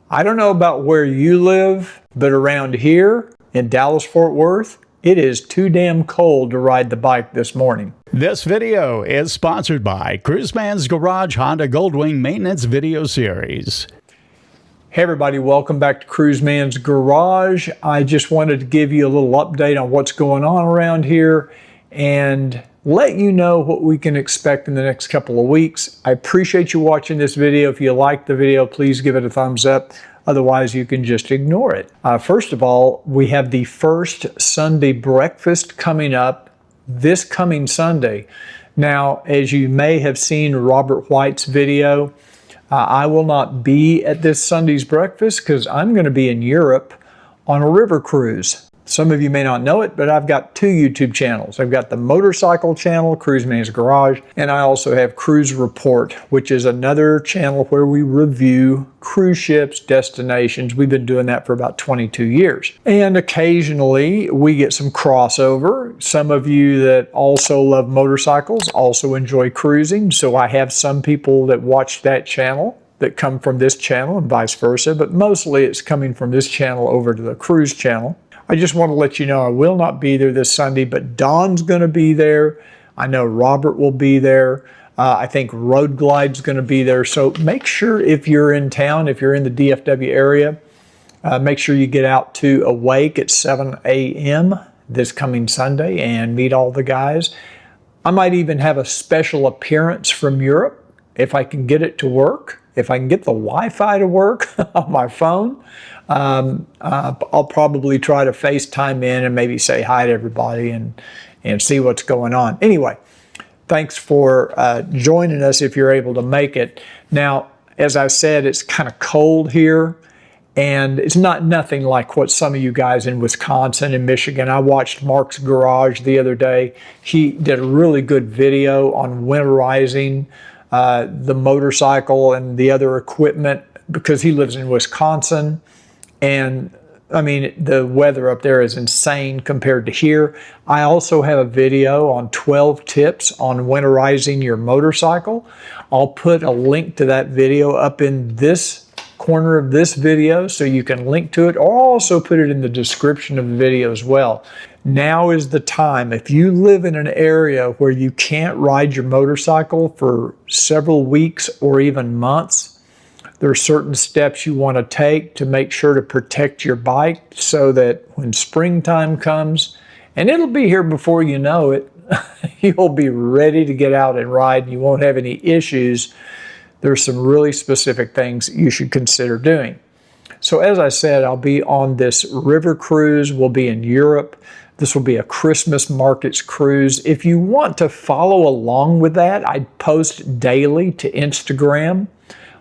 I don't know about where you live, but around here in Dallas-Fort Worth, it is too damn cold to ride the bike this morning. This video is sponsored by Cruiseman's Garage Honda Goldwing Maintenance Video Series. Hey everybody, welcome back to Cruiseman's Garage. I just wanted to give you a little update on what's going on around here and let you know what we can expect in the next couple of weeks. I appreciate you watching this video. If you liked the video, please give it a thumbs up. Otherwise, you can just ignore it. First of all, we have the first Sunday breakfast coming up this coming Sunday. Now, as you may have seen Robert White's video, I will not be at this Sunday's breakfast because I'm going to be in Europe on a river cruise. Some of you may not know it, but I've got two YouTube channels. I've got the motorcycle channel, Cruiseman's Garage, and I also have Cruise Report, which is another channel where we review cruise ships, destinations. We've been doing that for about 22 years. And occasionally we get some crossover. Some of you that also love motorcycles also enjoy cruising. So I have some people that watch that channel that come from this channel and vice versa, but mostly it's coming from this channel over to the cruise channel. I just want to let you know I will not be there this Sunday, but Don's going to be there. I know Robert will be there. I think Road Glide's going to be there. So make sure if you're in town, if you're in the DFW area, make sure you get out to Awake at 7 a.m. this coming Sunday and meet all the guys. I might even have a special appearance from Europe if I can get it to work. If I can get the Wi-Fi to work on my phone, I'll probably try to FaceTime in and maybe say hi to everybody and see what's going on. Anyway, thanks for joining us if you're able to make it. Now, as I said, it's kind of cold here, and it's nothing like what some of you guys in Wisconsin and Michigan. I watched Mark's Garage the other day. He did a really good video on winterizing the motorcycle and the other equipment because he lives in Wisconsin. And I mean, the weather up there is insane compared to here. I also have a video on 12 tips on winterizing your motorcycle. I'll put a link to that video up in this corner of this video so you can link to it, or I'll also put it in the description of the video as well. Now is the time. If you live in an area where you can't ride your motorcycle for several weeks or even months, there are certain steps you want to take to make sure to protect your bike so that when springtime comes, and it'll be here before you know it, you'll be ready to get out and ride and you won't have any issues. There's some really specific things you should consider doing. So as I said, I'll be on this river cruise. We'll be in Europe. This will be a Christmas markets cruise. If you want to follow along with that, I post daily to Instagram.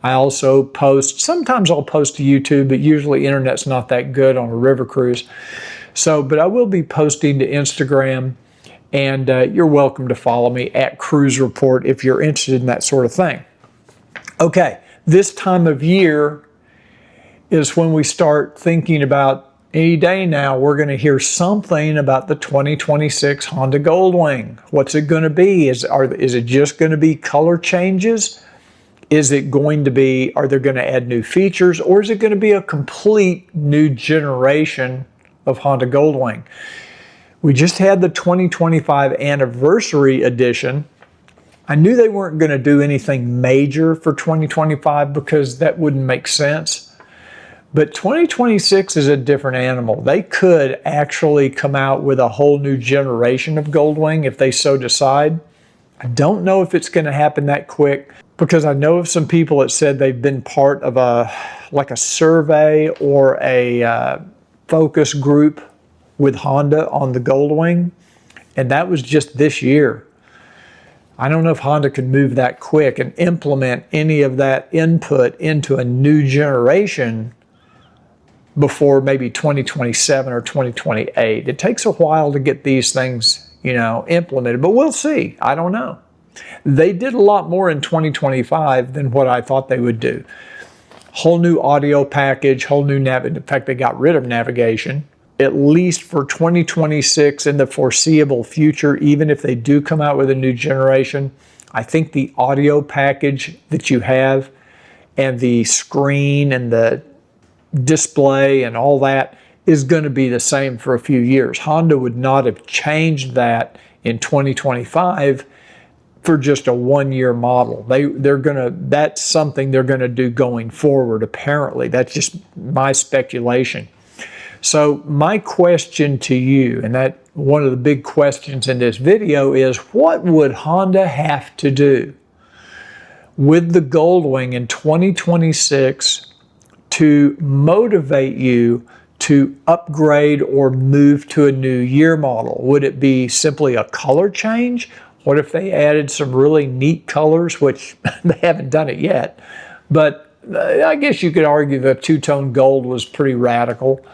I also post, sometimes I'll post to YouTube, but usually internet's not that good on a river cruise. So, but I will be posting to Instagram, and you're welcome to follow me at Cruise Report if you're interested in that sort of thing. Okay, this time of year is when we start thinking about any day now, we're going to hear something about the 2026 Honda Goldwing. What's it going to be? Is it just going to be color changes? Is it going to be, are they going to add new features, or is it going to be a complete new generation of Honda Goldwing? We just had the 2025 anniversary edition. I knew they weren't going to do anything major for 2025 because that wouldn't make sense. But 2026 is a different animal. They could actually come out with a whole new generation of Goldwing if they so decide. I don't know if it's going to happen that quick because I know of some people that said they've been part of a survey or a focus group with Honda on the Goldwing, and that was just this year. I don't know if Honda could move that quick and implement any of that input into a new generation before maybe 2027 or 2028. It takes a while to get these things, implemented, but we'll see. I don't know. They did a lot more in 2025 than what I thought they would do. Whole new audio package, whole new in fact, they got rid of navigation. At least for 2026 in the foreseeable future, even if they do come out with a new generation, I think the audio package that you have and the screen and the display and all that is going to be the same for a few years. Honda would not have changed that in 2025 for just a one-year model. That's something they're gonna do going forward, apparently. That's just my speculation. So my question to you, and that one of the big questions in this video, is what would Honda have to do with the Goldwing in 2026 to motivate you to upgrade or move to a new year model? Would it be simply a color change? What if they added some really neat colors, which they haven't done it yet? But I guess you could argue that two-tone gold was pretty radical.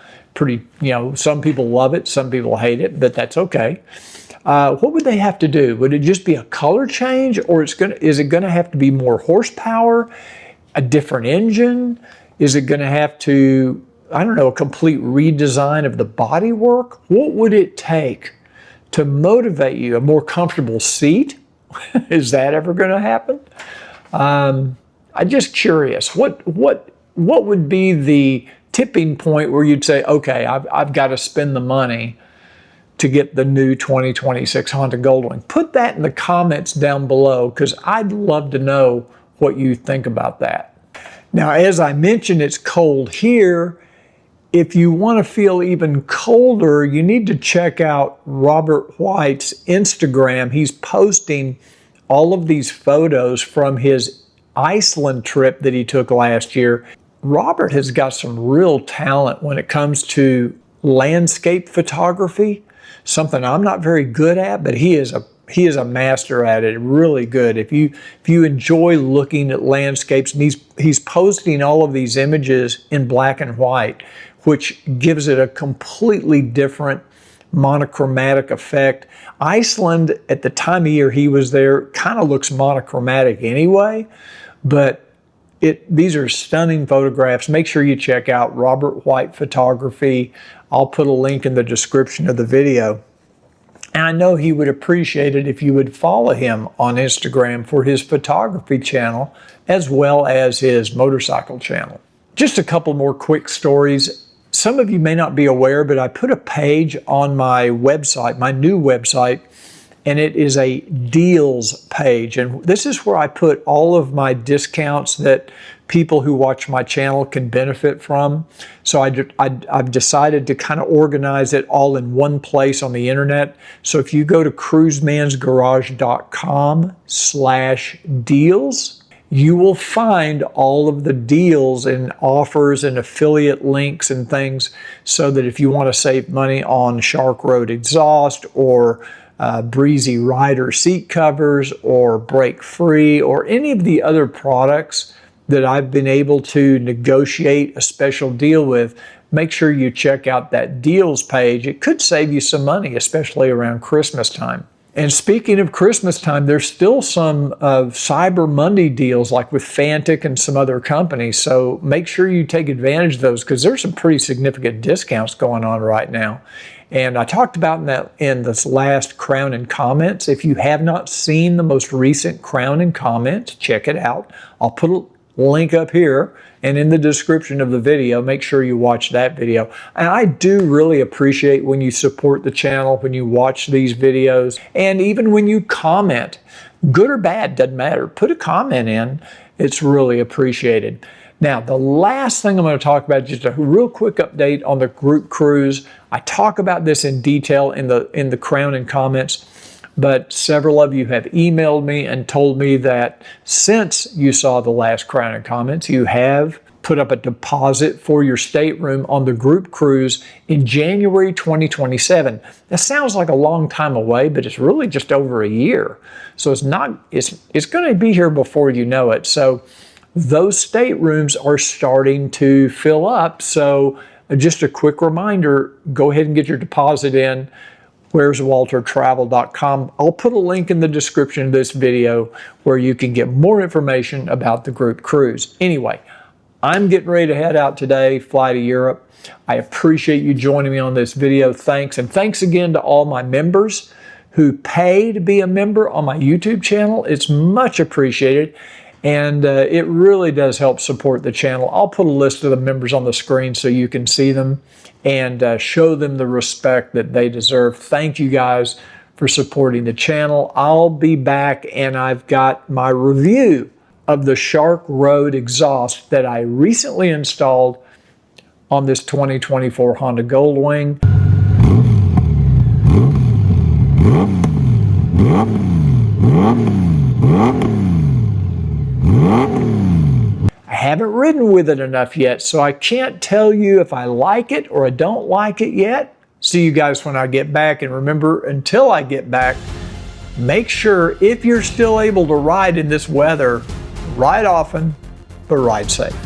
Some people love it, some people hate it, but that's okay. What would they have to do? Would it just be a color change, or is it gonna have to be more horsepower, a different engine? Is it gonna have to, I don't know, a complete redesign of the bodywork? What would it take to motivate you? A more comfortable seat? Is that ever going to happen? I'm just curious. What would be the tipping point where you'd say, okay, I've got to spend the money to get the new 2026 Honda Goldwing? Put that in the comments down below, because I'd love to know what you think about that. Now, as I mentioned, it's cold here. If you want to feel even colder, you need to check out Robert White's Instagram. He's posting all of these photos from his Iceland trip that he took last year. Robert has got some real talent when it comes to landscape photography, something I'm not very good at, but he is a master at it, really good. If you enjoy looking at landscapes, and he's posting all of these images in black and white, which gives it a completely different monochromatic effect. Iceland, at the time of year he was there, kind of looks monochromatic anyway, but these are stunning photographs. Make sure you check out Robert White Photography. I'll put a link in the description of the video. And I know he would appreciate it if you would follow him on Instagram for his photography channel, as well as his motorcycle channel. Just a couple more quick stories. Some of you may not be aware, but I put a page on my website, my new website, and it is a deals page. And this is where I put all of my discounts that people who watch my channel can benefit from. So I've decided to kind of organize it all in one place on the internet. So if you go to cruisemansgarage.com/deals, you will find all of the deals and offers and affiliate links and things, so that if you want to save money on Shark Road exhaust or Breezy Rider seat covers or Break Free or any of the other products that I've been able to negotiate a special deal with, make sure you check out that deals page. It could save you some money, especially around Christmas time. And speaking of Christmas time, there's still some Cyber Monday deals, like with FANTTIK and some other companies. So make sure you take advantage of those, because there's some pretty significant discounts going on right now. And I talked about in this last Crown and Comments. If you have not seen the most recent Crown and Comments, check it out. I'll put a link up here and in the description of the video. Make sure you watch that video. And I do really appreciate when you support the channel, when you watch these videos, and even when you comment. Good or bad, doesn't matter. Put a comment in. It's really appreciated. Now, the last thing I'm going to talk about is just a real quick update on the group cruise. I talk about this in detail in the Crown and Comments, but several of you have emailed me and told me that since you saw the last Crown and Comments, you have put up a deposit for your stateroom on the group cruise in January 2027. That sounds like a long time away, but it's really just over a year. So it's going to be here before you know it. So those staterooms are starting to fill up. So just a quick reminder, go ahead and get your deposit in. where'swaltertravel.com. I'll put a link in the description of this video where you can get more information about the group cruise. Anyway, I'm getting ready to head out today, fly to Europe. I appreciate you joining me on this video. Thanks. And thanks again to all my members who pay to be a member on my YouTube channel. It's much appreciated. And it really does help support the channel. I'll put a list of the members on the screen so you can see them and show them the respect that they deserve. Thank you guys for supporting the channel. I'll be back, and I've got my review of the Shark Road exhaust that I recently installed on this 2024 Honda Goldwing. I haven't ridden with it enough yet, so I can't tell you if I like it or I don't like it yet. See you guys when I get back, and remember, until I get back, make sure if you're still able to ride in this weather, ride often, but ride safe.